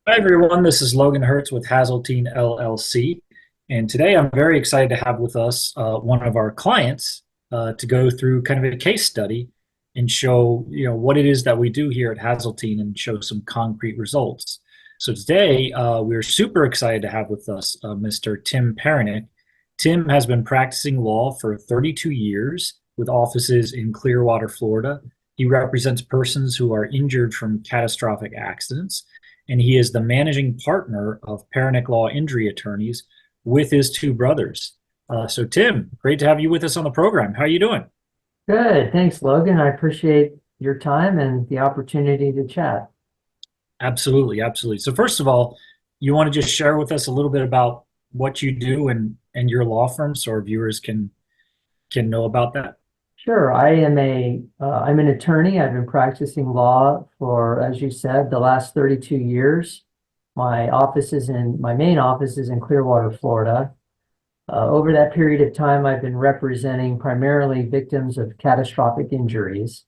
Hi, everyone. This is Logan Hertz with Hazeltine LLC. And today I'm very excited to have with us one of our clients to go through kind of a case study and show, what it is that we do here at Hazeltine and show some concrete results. So today we're super excited to have with us Mr. Tim Perenich. Tim has been practicing law for 32 years with offices in Clearwater, Florida. He represents persons who are injured from catastrophic accidents, and he is the managing partner of Perenich Law Injury Attorneys with his two brothers. So, Tim, great to have you with us on the program. How are you doing? Good. Thanks, Logan. I appreciate your time and the opportunity to chat. Absolutely, absolutely. So, first of all, you want to just share with us a little bit about what you do and your law firm, so our viewers can know about that. Sure. I'm an attorney. I've been practicing law for, as you said, the last 32 years. My main office is in Clearwater, Florida. Over that period of time, I've been representing primarily victims of catastrophic injuries.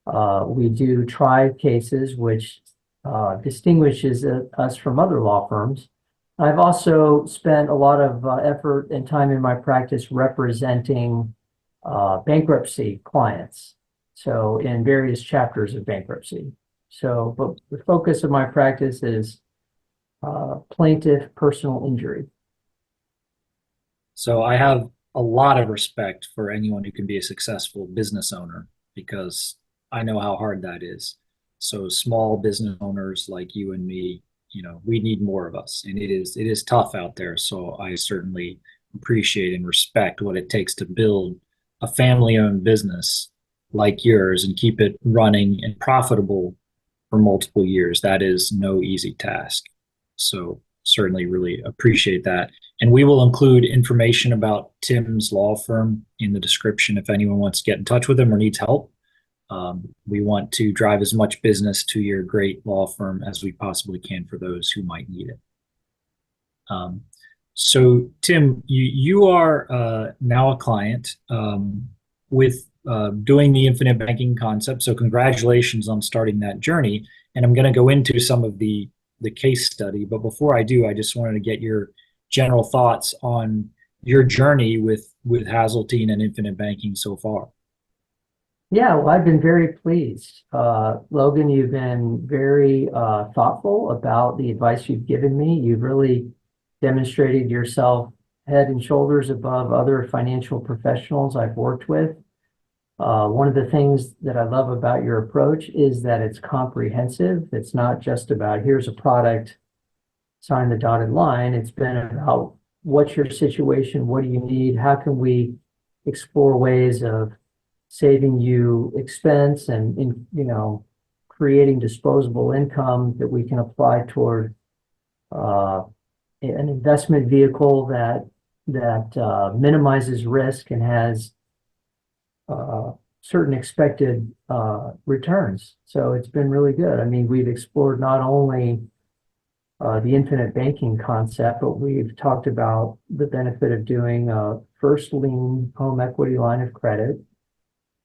We do tribe cases, which distinguishes us from other law firms. I've also spent a lot of effort and time in my practice representing bankruptcy clients, so in various chapters of bankruptcy. But the focus of my practice is plaintiff personal injury. So, I have a lot of respect for anyone who can be a successful business owner because I know how hard that is. So, small business owners like you and me, we need more of us, and it is tough out there. So, I certainly appreciate and respect what it takes to build a family-owned business like yours and keep it running and profitable for multiple years. That is no easy task. So certainly really appreciate that. And we will include information about Tim's law firm in the description if anyone wants to get in touch with him or needs help. We want to drive as much business to your great law firm as we possibly can for those who might need it. Um, so, Tim, you are now a client with doing the infinite banking concept. So, congratulations on starting that journey. And I'm going to go into some of the case study. But before I do, I just wanted to get your general thoughts on your journey with Hazeltine and infinite banking so far. Yeah, well, I've been very pleased. Logan, you've been very thoughtful about the advice you've given me. You've really demonstrated yourself head and shoulders above other financial professionals I've worked with. One of the things that I love about your approach is that it's comprehensive. It's not just about here's a product, sign the dotted line. It's been about what's your situation? What do you need? How can we explore ways of saving you expense and creating disposable income that we can apply toward uh, an investment vehicle that minimizes risk and has certain expected returns. So it's been really good. I mean, we've explored not only the infinite banking concept, but we've talked about the benefit of doing a first lien home equity line of credit.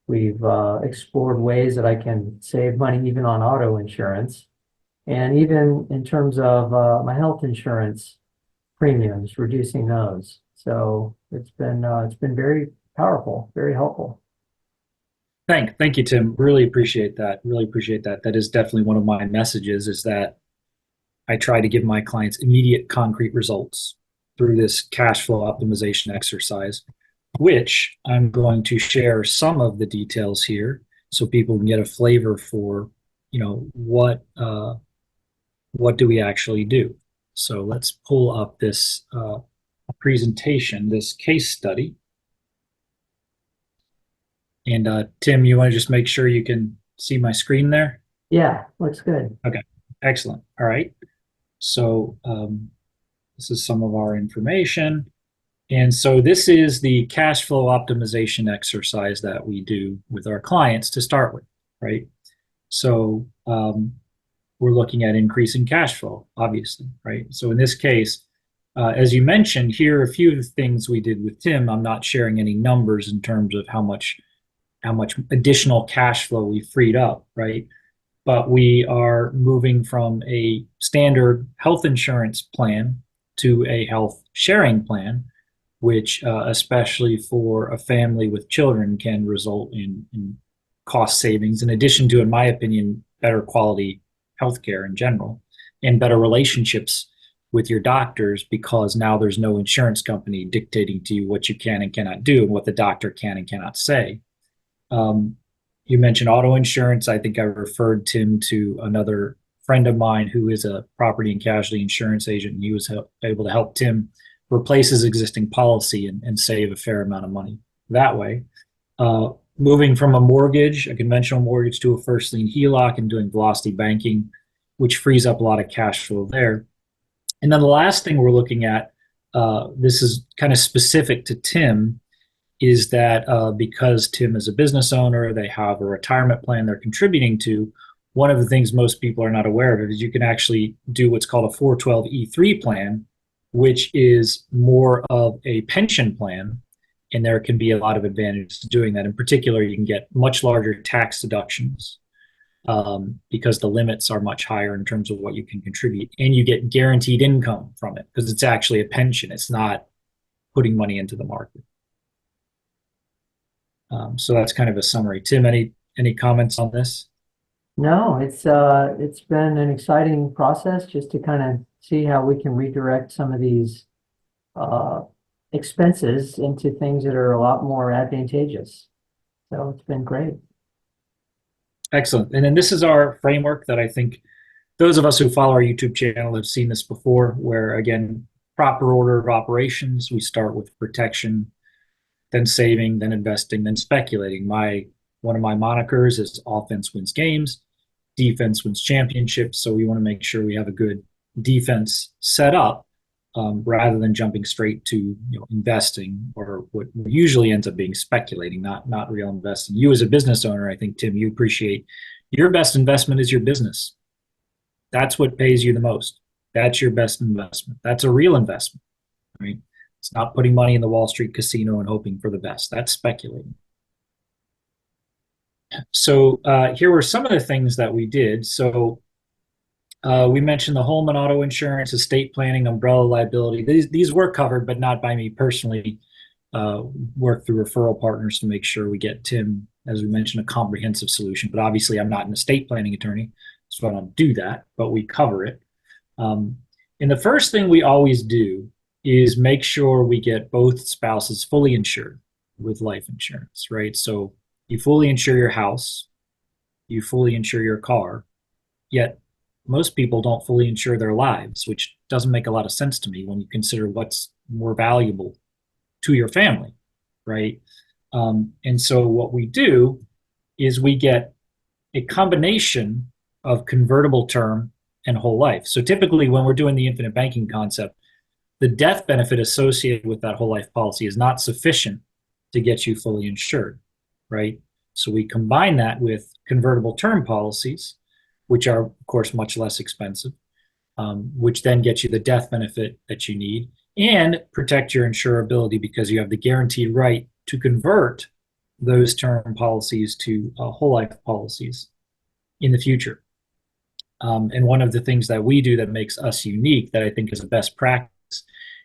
We've explored ways that I can save money even on auto insurance, and even in terms of my health insurance premiums, reducing those. So it's been very powerful, very helpful. Thank you, Tim. Really appreciate that. Really appreciate that. That is definitely one of my messages is that I try to give my clients immediate concrete results through this cash flow optimization exercise, which I'm going to share some of the details here so people can get a flavor for, what do we actually do. So let's pull up this presentation, this case study. And Tim, you want to just make sure you can see my screen there? Yeah, looks good. Okay, excellent. All right. So this is some of our information. And so this is the cash flow optimization exercise that we do with our clients to start with, right? So we're looking at increasing cash flow, obviously, right? So in this case, as you mentioned, here are a few of the things we did with Tim. I'm not sharing any numbers in terms of how much additional cash flow we freed up, right? but we are moving from a standard health insurance plan to a health sharing plan, which, especially for a family with children, can result in cost savings, in addition to, in my opinion, better quality healthcare in general and better relationships with your doctors, because now there's no insurance company dictating to you what you can and cannot do and what the doctor can and cannot say. Um, you mentioned auto insurance. I think I referred Tim to another friend of mine who is a property and casualty insurance agent, and he was able to help Tim replace his existing policy and save a fair amount of money that way. Moving from a mortgage, a conventional mortgage, to a first lien HELOC and doing velocity banking, which frees up a lot of cash flow there. And then the last thing we're looking at, this is kind of specific to Tim, is that because Tim is a business owner, they have a retirement plan they're contributing to. One of the things most people are not aware of is you can actually do what's called a 412(e)(3) plan, which is more of a pension plan. And there can be a lot of advantages to doing that. In particular, you can get much larger tax deductions because the limits are much higher in terms of what you can contribute. And you get guaranteed income from it because it's actually a pension. It's not putting money into the market. So that's kind of a summary. Tim, any comments on this? No, it's been an exciting process just to kind of see how we can redirect some of these uh, expenses into things that are a lot more advantageous. So it's been great. Excellent. And then this is our framework that I think those of us who follow our YouTube channel have seen this before, where again, proper order of operations, we start with protection, then saving, then investing, then speculating. One of my monikers is offense wins games, defense wins championships. So we want to make sure we have a good defense set up rather than jumping straight to investing, or what usually ends up being speculating, not real investing. You as a business owner, I think, Tim, you appreciate your best investment is your business. That's what pays you the most. That's your best investment. That's a real investment. Right? It's not putting money in the Wall Street casino and hoping for the best. That's speculating. So here were some of the things that we did. So we mentioned the home and auto insurance, estate planning, umbrella liability. These were covered, but not by me personally. Work through referral partners to make sure we get Tim, as we mentioned, a comprehensive solution. But obviously, I'm not an estate planning attorney, so I don't do that, but we cover it. And the first thing we always do is make sure we get both spouses fully insured with life insurance, right? So you fully insure your house, you fully insure your car, yet most people don't fully insure their lives, which doesn't make a lot of sense to me when you consider what's more valuable to your family, right? And so what we do is we get a combination of convertible term and whole life. So typically when we're doing the infinite banking concept, the death benefit associated with that whole life policy is not sufficient to get you fully insured, right? So we combine that with convertible term policies, which are, of course, much less expensive, which then gets you the death benefit that you need and protect your insurability because you have the guaranteed right to convert those term policies to whole life policies in the future. And one of the things that we do that makes us unique, that I think is a best practice,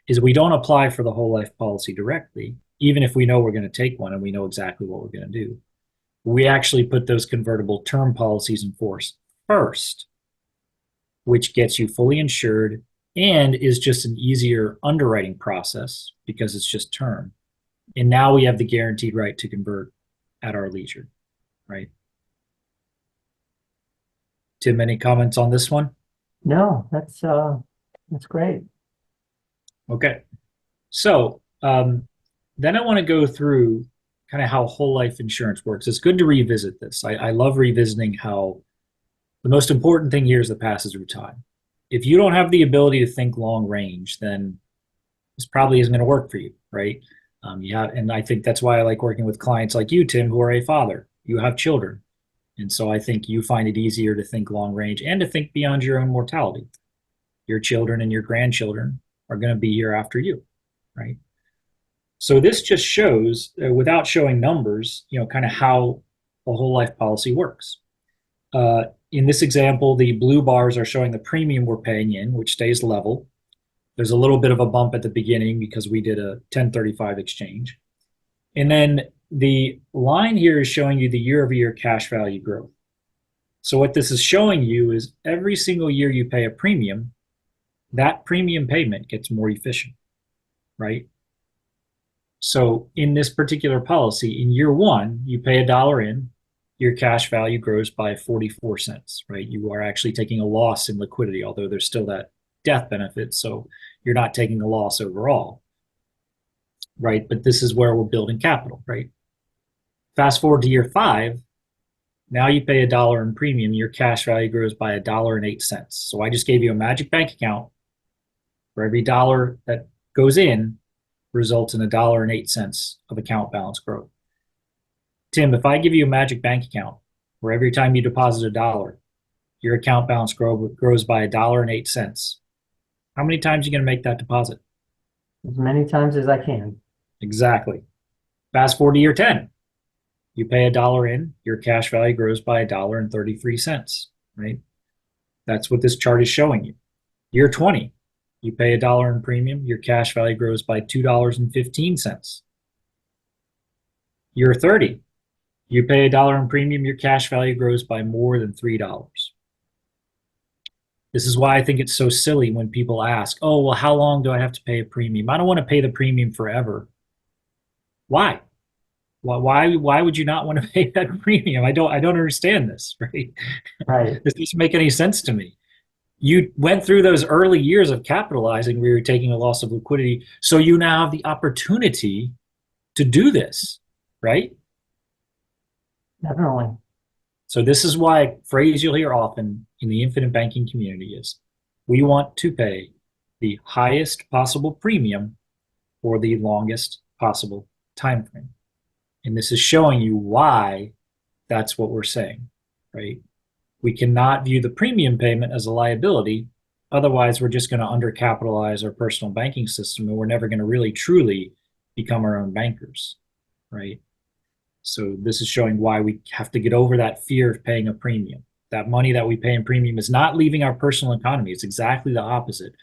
is we don't apply for the whole life policy directly, even if we know we're going to take one and we know exactly what we're going to do. We actually put those convertible term policies in force first, which gets you fully insured and is just an easier underwriting process because it's just term. And now we have the guaranteed right to convert at our leisure, right? Tim, any comments on this one? No, that's great. Okay. So then I want to go through kind of how whole life insurance works. It's good to revisit this. I love revisiting how the most important thing here is the passage of time. If you don't have the ability to think long range, then this probably isn't going to work for you, right? And I think that's why I like working with clients like you, Tim, who are a father. You have children. And so I think you find it easier to think long range and to think beyond your own mortality. Your children and your grandchildren are going to be here after you, right? So this just shows, without showing numbers, kind of how a whole life policy works. In this example, the blue bars are showing the premium we're paying in, which stays level. There's a little bit of a bump at the beginning because we did a 1035 exchange. And then the line here is showing you the year-over-year cash value growth. So what this is showing you is every single year you pay a premium, that premium payment gets more efficient, right? So in this particular policy, in year one, you pay $1 in, your cash value grows by 44 cents, right? You are actually taking a loss in liquidity, although there's still that death benefit. So you're not taking a loss overall, right? But this is where we're building capital, right? Fast forward to year five, now you pay $1 in premium, your cash value grows by $1.08. So I just gave you a magic bank account. For every dollar that goes in, results in $1.08 of account balance growth. Tim, if I give you a magic bank account where every time you deposit $1, your account balance grows by $1.08, how many times are you going to make that deposit? As many times as I can. Exactly. Fast forward to year 10. You pay $1 in, your cash value grows by $1.33, right? That's what this chart is showing you. Year 20, you pay $1 in premium, your cash value grows by $2.15. Year 30, you pay $1 in premium, your cash value grows by more than $3. This is why I think it's so silly when people ask, oh, well, how long do I have to pay a premium? I don't want to pay the premium forever. Why? Why would you not want to pay that premium? I don't understand this, right? Right. This doesn't make any sense to me. You went through those early years of capitalizing where you're taking a loss of liquidity, so you now have the opportunity to do this, right? Definitely. So this is why a phrase you'll hear often in the infinite banking community is, we want to pay the highest possible premium for the longest possible time frame. And this is showing you why that's what we're saying, right? We cannot view the premium payment as a liability. Otherwise, we're just going to undercapitalize our personal banking system, and we're never going to really truly become our own bankers, right? So this is showing why we have to get over that fear of paying a premium. That money that we pay in premium is not leaving our personal economy. It's exactly the opposite.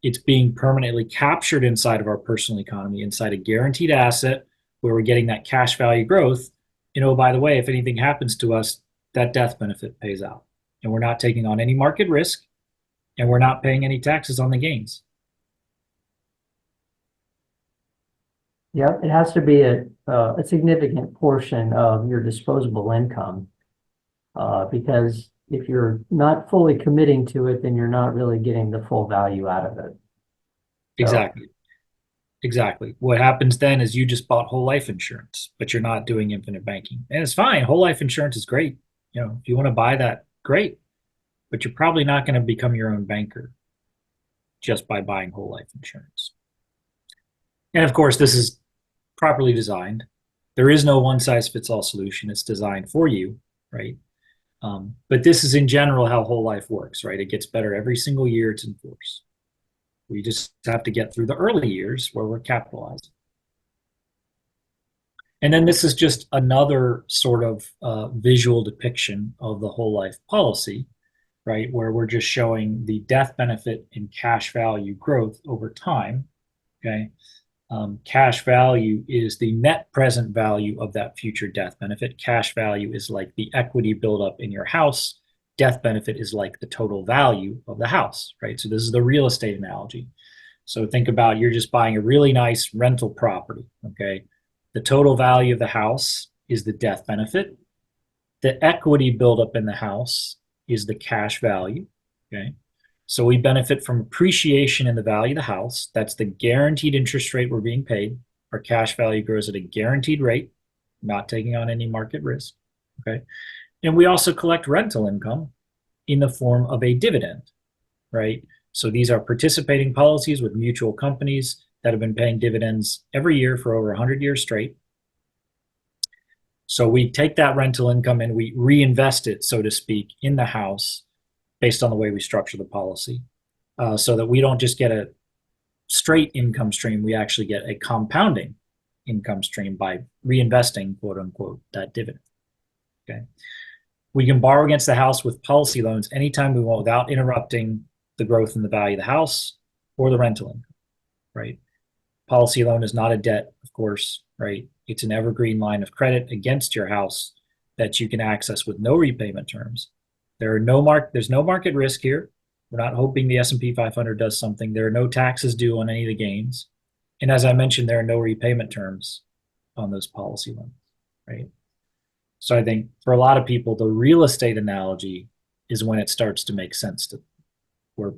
It's being permanently captured inside of our personal economy, inside a guaranteed asset where we're getting that cash value growth. And oh, by the way, if anything happens to us, that death benefit pays out. And we're not taking on any market risk, and we're not paying any taxes on the gains. Yep, it has to be a significant portion of your disposable income. Because if you're not fully committing to it, then you're not really getting the full value out of it. Exactly. Exactly. What happens then is you just bought whole life insurance, but you're not doing infinite banking. And it's fine. Whole life insurance is great. You know, if you want to buy that, great. But you're probably not going to become your own banker just by buying whole life insurance. And of course, this is properly designed. There is no one size fits all solution. It's designed for you, right? But this is in general how whole life works, right? It gets better every single year it's in force. We just have to get through the early years where we're capitalizing. And then this is just another sort of visual depiction of the whole life policy, right? Where we're just showing the death benefit and cash value growth over time, okay? Cash value is the net present value of that future death benefit. Cash value is like the equity buildup in your house. Death benefit is like the total value of the house, right? So this is the real estate analogy. So think about you're just buying a really nice rental property, okay? The total value of the house is the death benefit. The equity buildup in the house is the cash value, okay? So we benefit from appreciation in the value of the house. That's the guaranteed interest rate we're being paid. Our cash value grows at a guaranteed rate, not taking on any market risk, okay? And we also collect rental income in the form of a dividend, right? So these are participating policies with mutual companies that have been paying dividends every year for over 100 years straight. So we take that rental income and we reinvest it, so to speak, in the house based on the way we structure the policy, so that we don't just get a straight income stream, we actually get a compounding income stream by reinvesting, quote unquote, that dividend, okay? We can borrow against the house with policy loans anytime we want without interrupting the growth in the value of the house or the rental income, right? Policy loan is not a debt, of course, right? It's an evergreen line of credit against your house that you can access with no repayment terms. There's no market risk here. We're not hoping the S&P 500 does something. There are no taxes due on any of the gains. And as I mentioned, there are no repayment terms on those policy loans, right? So I think for a lot of people, the real estate analogy is when it starts to make sense to we're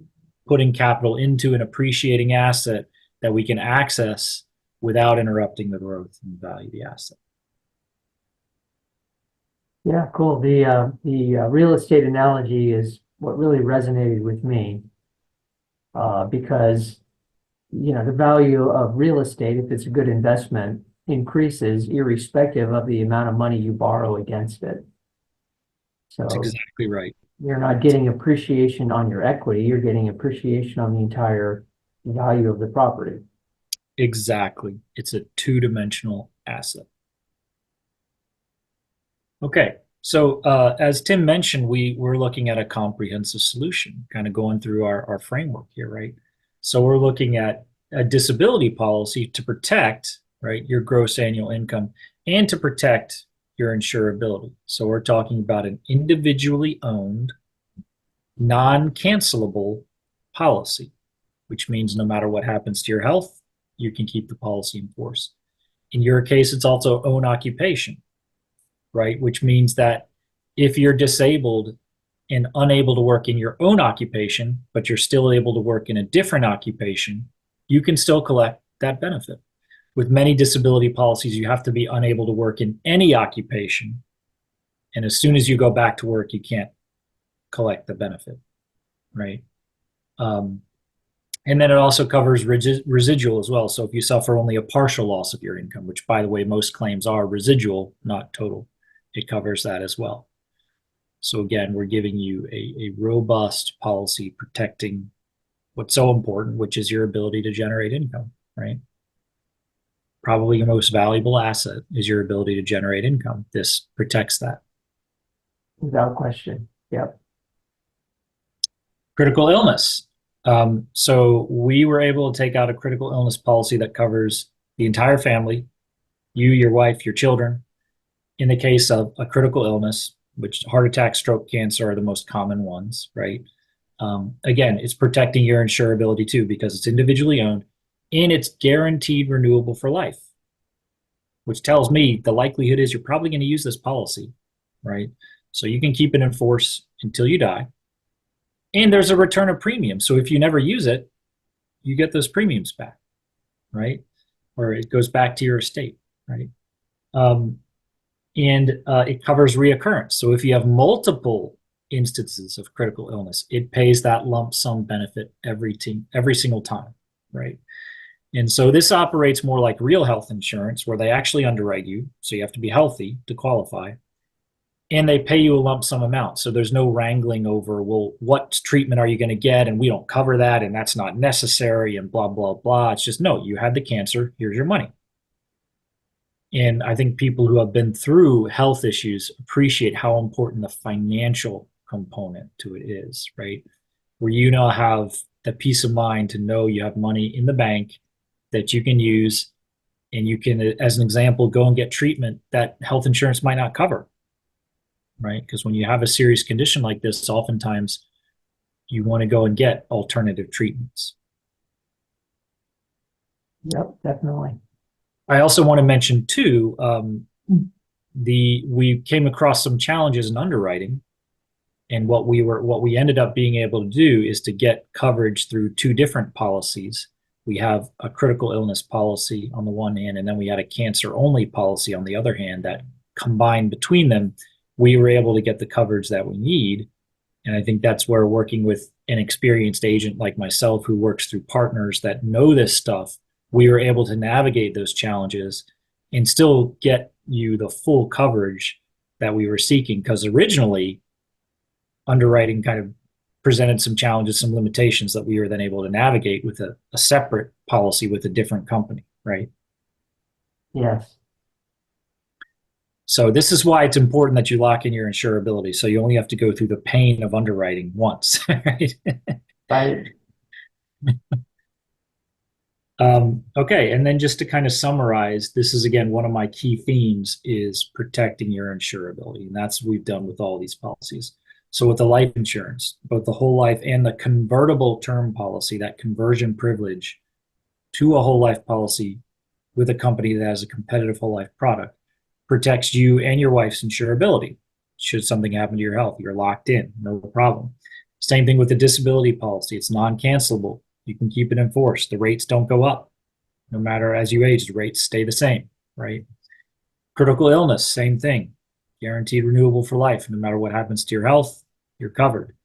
putting capital into an appreciating asset that we can access without interrupting the growth and value of the asset. Yeah, cool. The real estate analogy is what really resonated with me because the value of real estate, if it's a good investment, increases irrespective of the amount of money you borrow against it. That's So exactly right. you're not getting appreciation on your equity, you're getting appreciation on the entire value of the property. Exactly. It's a two-dimensional asset. Okay. So as Tim mentioned, we're looking at a comprehensive solution, kind of going through our framework here, right? So we're looking at a disability policy to protect, right, your gross annual income and to protect your insurability. So we're talking about an individually owned, non-cancelable policy, which means no matter what happens to your health, you can keep the policy in force. In your case, it's also own occupation, right? Which means that if you're disabled and unable to work in your own occupation, but you're still able to work in a different occupation, you can still collect that benefit. With many disability policies, you have to be unable to work in any occupation. And as soon as you go back to work, you can't collect the benefit, right? And then it also covers residual as well. So if you suffer only a partial loss of your income, which by the way, most claims are residual, not total, it covers that as well. So again, we're giving you a robust policy protecting what's so important, which is your ability to generate income, right? Probably your most valuable asset is your ability to generate income. This protects that. Without question. Yep. Critical illness. So we were able to take out a critical illness policy that covers the entire family, you, your wife, your children, in the case of a critical illness, which heart attack, stroke, cancer are the most common ones, right? Again, it's protecting your insurability too, because it's individually owned and it's guaranteed renewable for life, which tells me the likelihood is you're probably going to use this policy, right? So you can keep it in force until you die. And there's a return of premium. So if you never use it, you get those premiums back, right? Or it goes back to your estate, right? It covers reoccurrence. So if you have multiple instances of critical illness, it pays that lump sum benefit every single time, right? And so this operates more like real health insurance, where they actually underwrite you. So you have to be healthy to qualify. And they pay you a lump sum amount. So there's no wrangling over, well, what treatment are you going to get? And we don't cover that. And that's not necessary and blah, blah, blah. It's just, no, you had the cancer. Here's your money. And I think people who have been through health issues appreciate how important the financial component to it is, right? Where you now have the peace of mind to know you have money in the bank that you can use. And you can, as an example, go and get treatment that health insurance might not cover. Right? Because when you have a serious condition like this, oftentimes you want to go and get alternative treatments. Yep, definitely. I also want to mention too, we came across some challenges in underwriting, and what we ended up being able to do is to get coverage through two different policies. We have a critical illness policy on the one hand, and then we had a cancer only policy on the other hand that combined between them, we were able to get the coverage that we need. And I think that's where working with an experienced agent like myself who works through partners that know this stuff, we were able to navigate those challenges and still get you the full coverage that we were seeking. Because originally, underwriting kind of presented some challenges, some limitations that we were then able to navigate with a separate policy with a different company, right? Yes. So this is why it's important that you lock in your insurability. So you only have to go through the pain of underwriting once, right? Right. Okay, and then just to kind of summarize, this is again one of my key themes is protecting your insurability, and that's what we've done with all these policies. So with the life insurance, both the whole life and the convertible term policy, that conversion privilege to a whole life policy with a company that has a competitive whole life product protects you and your wife's insurability. Should something happen to your health, you're locked in, no problem. Same thing with the disability policy. It's non-cancelable. You can keep it in force. The rates don't go up. No matter as you age, the rates stay the same, right? Critical illness, same thing. Guaranteed renewable for life. No matter what happens to your health, you're covered.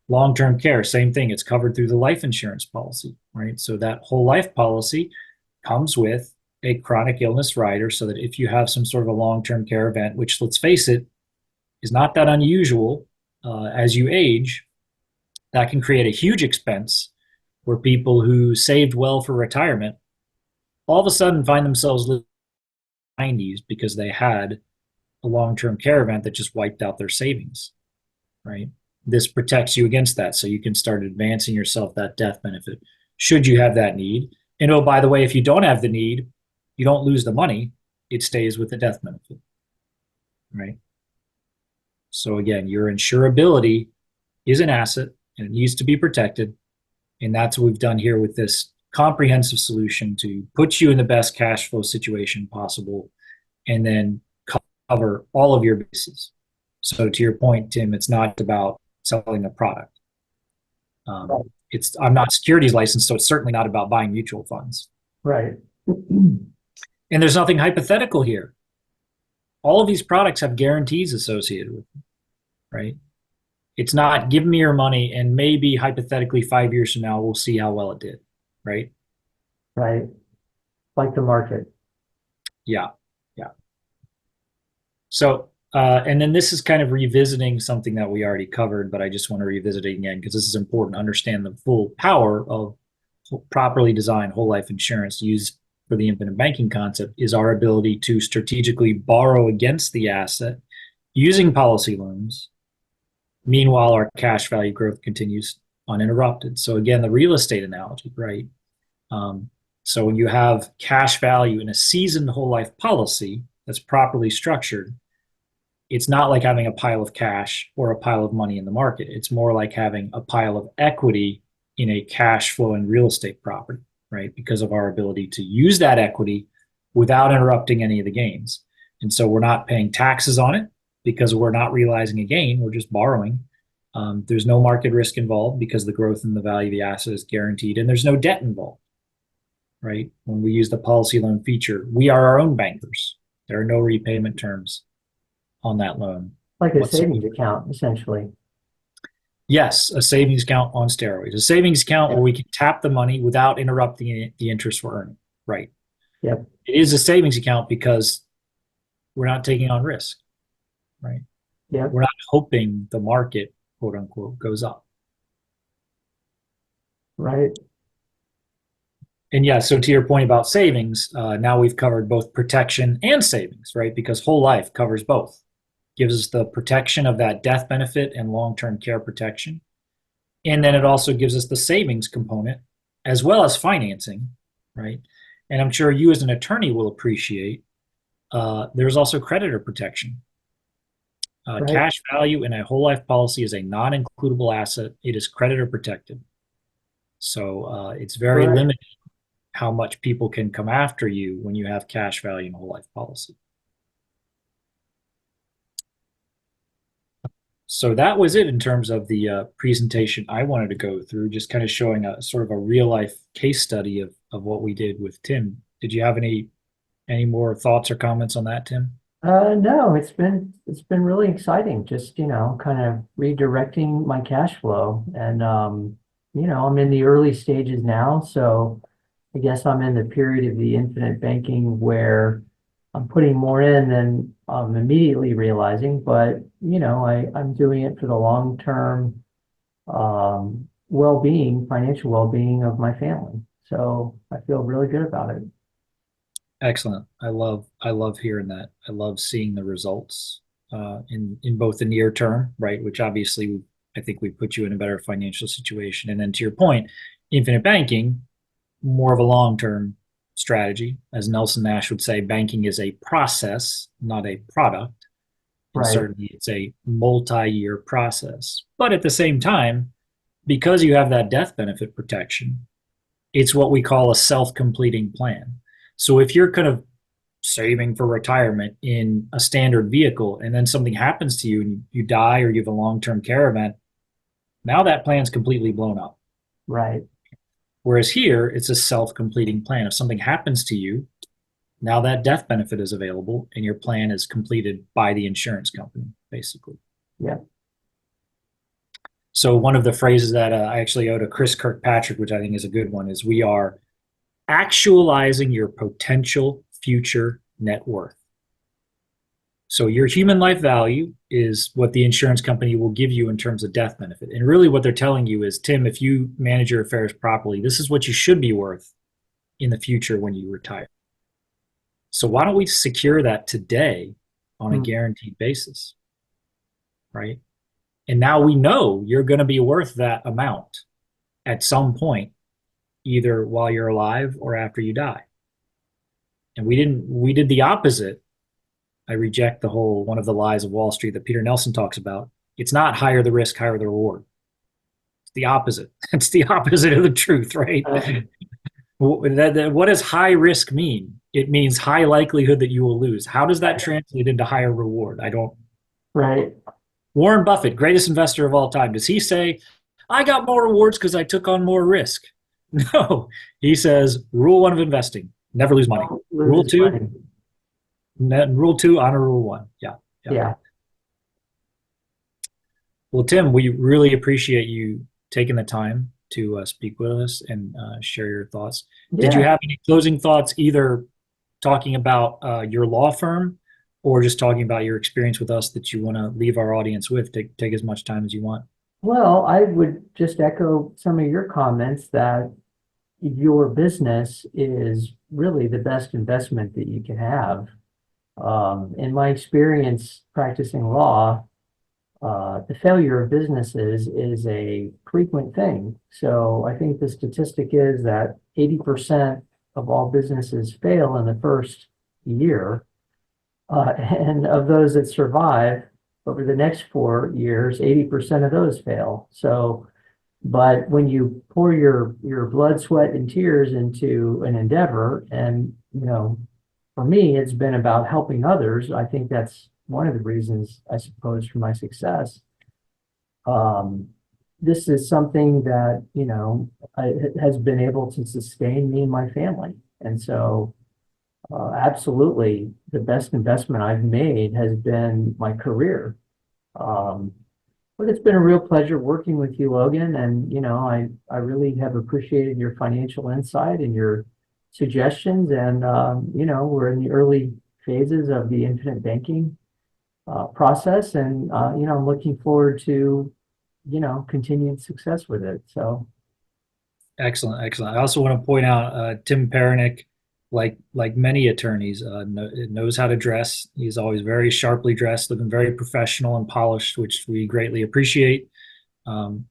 Long-term care, same thing. It's covered through the life insurance policy, right? So that whole life policy comes with a chronic illness rider so that if you have some sort of a long-term care event, which let's face it, is not that unusual as you age, that can create a huge expense where people who saved well for retirement all of a sudden find themselves living in the 90s because they had a long-term care event that just wiped out their savings, right? This protects you against that, so you can start advancing yourself that death benefit should you have that need. And oh, by the way, if you don't have the need, you don't lose the money, it stays with the death benefit, right? So again, your insurability is an asset and it needs to be protected. And that's what we've done here with this comprehensive solution to put you in the best cash flow situation possible and then cover all of your bases. So to your point, Tim, it's not about selling a product. I'm not securities licensed, so it's certainly not about buying mutual funds. Right. And there's nothing hypothetical here. All of these products have guarantees associated with them, right? It's not give me your money and maybe hypothetically 5 years from now we'll see how well it did, right? Right. Like the market. Yeah, yeah. So, and then this is kind of revisiting something that we already covered, but I just want to revisit it again because this is important to understand the full power of properly designed whole life insurance used for the infinite banking concept is our ability to strategically borrow against the asset using policy loans. Meanwhile, our cash value growth continues uninterrupted. So again, the real estate analogy, right? So when you have cash value in a seasoned whole life policy that's properly structured, it's not like having a pile of cash or a pile of money in the market. It's more like having a pile of equity in a cash flowing real estate property, right? Because of our ability to use that equity without interrupting any of the gains. And so we're not paying taxes on it because we're not realizing a gain, we're just borrowing. There's no market risk involved because the growth in the value of the asset is guaranteed, and there's no debt involved, right? When we use the policy loan feature, we are our own bankers. There are no repayment terms on that loan. Like a savings account, essentially. Yes, a savings account on steroids. A savings account where we can tap the money without interrupting the interest we're earning, right? Yep. It is a savings account because we're not taking on risk, right? Yep. We're not hoping the market, quote unquote, goes up. Right. And yeah, so to your point about savings, now we've covered both protection and savings, right? Because whole life covers both. Gives us the protection of that death benefit and long-term care protection. And then it also gives us the savings component as well as financing, right? And I'm sure you as an attorney will appreciate there's also creditor protection. Right. Cash value in a whole life policy is a non-includable asset. It is creditor protected. So it's very Right. limited how much people can come after you when you have cash value in a whole life policy. So that was it in terms of the presentation I wanted to go through, just kind of showing a sort of a real life case study of what we did with Tim. Did you have any more thoughts or comments on that, Tim? No, it's been really exciting. Just, kind of redirecting my cash flow. And I'm in the early stages now, so I guess I'm in the period of the infinite banking where I'm putting more in than I'm immediately realizing, but I'm doing it for the long-term well-being, financial well-being of my family. So I feel really good about it. Excellent. I love hearing that. I love seeing the results in both the near term, right? Which obviously I think we put you in a better financial situation. And then to your point, infinite banking, more of a long term strategy. As Nelson Nash would say, banking is a process, not a product. And Right, certainly it's a multi-year process. But at the same time, because you have that death benefit protection, it's what we call a self-completing plan. So if you're kind of saving for retirement in a standard vehicle and then something happens to you and you die or you have a long-term care event, now that plan's completely blown up. right. Whereas here, it's a self-completing plan. If something happens to you, now that death benefit is available and your plan is completed by the insurance company, basically. Yeah. So one of the phrases that I actually owe to Chris Kirkpatrick, which I think is a good one, is we are actualizing your potential future net worth. So your human life value is what the insurance company will give you in terms of death benefit. And really what they're telling you is, Tim, if you manage your affairs properly, this is what you should be worth in the future when you retire. So why don't we secure that today on a Mm, guaranteed basis, right? And now we know you're going to be worth that amount at some point, either while you're alive or after you die. And we did the opposite. I reject the whole one of the lies of Wall Street that Peter Nelson talks about. It's not higher the risk, higher the reward. It's the opposite. It's the opposite of the truth, right? uh, What does high risk mean? It means high likelihood that you will lose. How does that translate into higher reward? I don't. right. Warren Buffett, greatest investor of all time, does he say, I got more rewards because I took on more risk? No. He says, rule one of investing, never lose money. Don't Rule lose two, money. rule two, honor rule one. Yeah. Yeah. Yeah. Well, Tim, we really appreciate you taking the time to speak with us and share your thoughts. Did you Yeah. have any closing thoughts, either talking about your law firm or just talking about your experience with us that you want to leave our audience with? Take as much time as you want. Well, I would just echo some of your comments that your business is really the best investment that you can have. In my experience practicing law, the failure of businesses is a frequent thing. So I think the statistic is that 80% of all businesses fail in the first year. And of those that survive over the next 4 years, 80% of those fail. So, but when you pour your blood, sweat, and tears into an endeavor, and for me, it's been about helping others. I think that's one of the reasons, I suppose, for my success. Um, this is something that, has been able to sustain me and my family. And so, absolutely, the best investment I've made has been my career. Um, but it's been a real pleasure working with you, Logan. And, I really have appreciated your financial insight and your suggestions. And, we're in the early phases of the infinite banking process. And, I'm looking forward to, continued success with it. So, Excellent, excellent. I also want to point out Tim Perenich, like many attorneys, knows how to dress. He's always very sharply dressed, looking very professional and polished, which we greatly appreciate.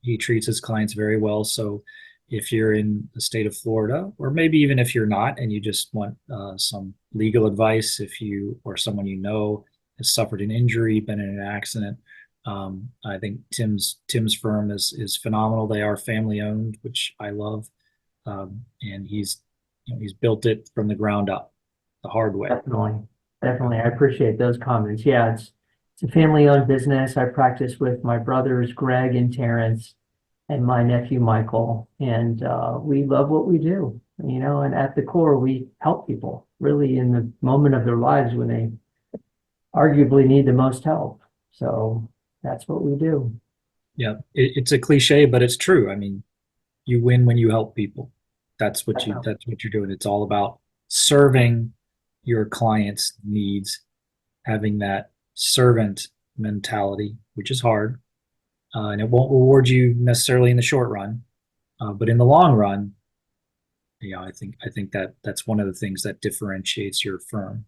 He treats his clients very well. So if you're in the state of Florida, or maybe even if you're not, and you just want some legal advice, if you or someone you know has suffered an injury, been in an accident, I think Tim's firm is phenomenal. They are family owned, which I love, and he's built it from the ground up, the hard way. definitely, definitely, I appreciate those comments. Yeah, it's a family-owned business. I practice with my brothers, Greg and Terrence, and my nephew, Michael, and we love what we do, and at the core, we help people really in the moment of their lives when they arguably need the most help. So that's what we do. Yeah, it's a cliche, but it's true. I mean, you win when you help people. That's what you're doing. It's all about serving your clients' needs, having that servant mentality, which is hard, and it won't reward you necessarily in the short run, but in the long run, I think that that's one of the things that differentiates your firm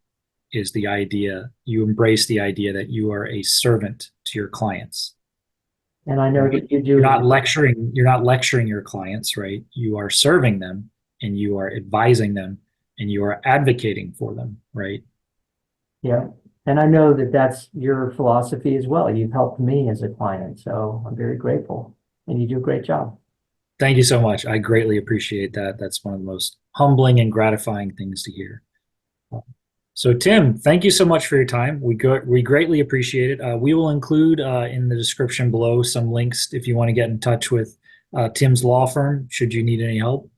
is the idea you embrace the idea that you are a servant to your clients, And I know right? that you do as well. You're not lecturing your clients, right? You are serving them and you are advising them and you are advocating for them, right? Yeah. And I know that that's your philosophy as well. You've helped me as a client, so I'm very grateful. And you do a great job. Thank you so much. I greatly appreciate that. That's one of the most humbling and gratifying things to hear. So, Tim, thank you so much for your time. We greatly appreciate it. We will include in the description below some links if you want to get in touch with Tim's law firm, should you need any help,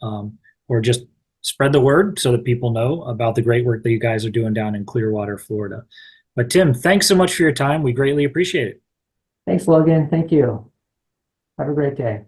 or just spread the word so that people know about the great work that you guys are doing down in Clearwater, Florida. But, Tim, thanks so much for your time. We greatly appreciate it. Thanks, Logan. Thank you. Have a great day.